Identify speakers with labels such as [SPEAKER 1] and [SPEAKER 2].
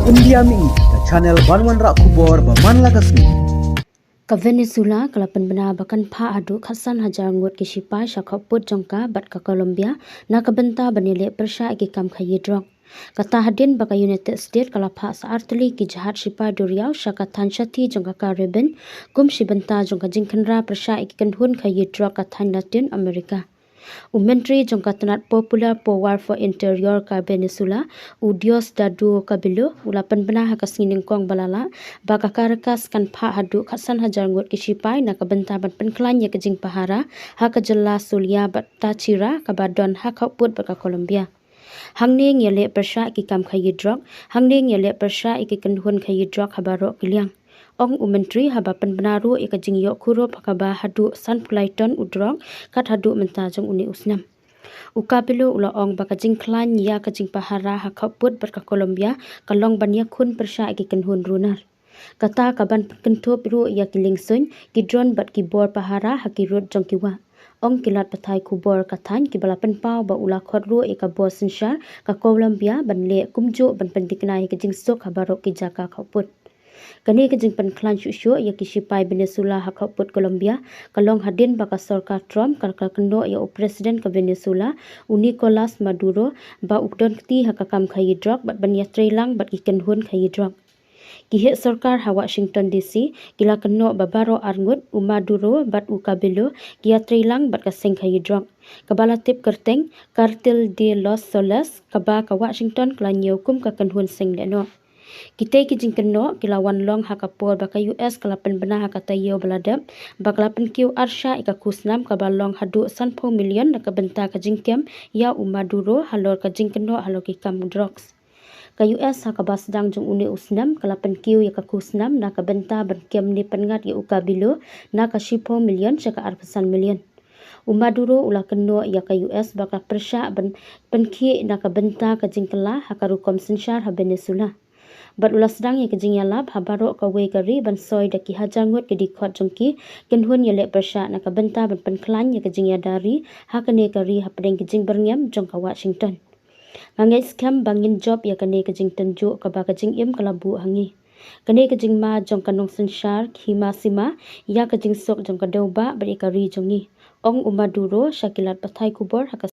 [SPEAKER 1] India mi ke channel Banwan Rak Kubor Baman Lagasmi.
[SPEAKER 2] Ka Venezuela kalapan bena bakan pha adu khasan hajar ngot ki sipai shakhap put jongka bat ka Colombia na kabenta banile persha ki kam khayi drok kata hadin baka United States kalapha saartli ki jahat sipai duriau shaka thanshati jongka Caribbean kum sibenta jongka jingkhanra persha ki kanhun khayi drok ka than Latin America. Umentri jongka tanat Popular Power for Interior ka Venezuela udios dadu kabilo ulapan bena hakas nginingkong balala baka karakas kan pha hadu khasan hajar ngot kisipai na kabenta ban penklan ya kejing pahara haka jella sulia bat tachira kabadon haka put baka Colombia. Hangning yale persha ki kam khayi drok hangning yale persha ki kanhun khayi drok habaro kiliang ong umentri haba penbenaru ika jingyo kuro pakaba hadu san pulaiton udrok kat hadu mentajong uni usnam ukapilo ula ong baka jingklan ya ka jing pahara hakaput berka Colombia kalong banya kun persha iki kenhun runar kata kaban kentop ru ya kilingsun kidron bat kibor pahara hakirut jongkiwa ong kilat pathai kubor kathan kibala penpau ba ula khotru ika bor sinshar ka Colombia banle kumjo ban pentiknai ka jingsok habaro ki jaka khaput kani ke jingpan klan shusho ya kisipai Venezuela hakaput Colombia kalong hadin baka sarkar Trump kendo ya presiden ke Venezuela Nicolas Maduro ba ukdon ti hakakam khayi drok bat ban yatrelang bat iken hun khayi drok kihe sarkar ha Washington DC kila keno babaro arngut Maduro bat ukabilo yatrelang bat kaseng khayi drok kabala tip kerteng Cartel de los Soles kaba ka Washington klanyo kum ka kanhun seng leno kita ki jingkeno kilawan long hakapor baka US kalapan bena hakatayo baladap bakalapan kiu arsha ika kusnam kabalong hadu sanpo million nakabenta ka jingkem ya Maduro halor ka jingkeno halor ki kam drugs ka US hakabas dang jong uni usnam kalapan kiu ya ka kusnam nakabenta berkem ni pengat ya ukabilo na ka shipo million saka arpasan million Maduro ula keno ya ka US baka persya penkhi nakabenta ka jingkela hakarukom sensyar ha Venezuela bat ulas sedang ya kejing yalap habaro ka we kari ban soy daki hajangut ke dikhot jongki kenhun yale persya na kabenta ban penklan ya kejing yadari hakane kari hapdeng kejing berngem jong ka Washington ngangai skam bangin job ya kane kejing tenju ka ba kejing im kalabu hangi kane kejing ma jong kanong sensyar khima sima ya kejing sok jong ka doba bari kari jongi ong Maduro syakilat pathai kubor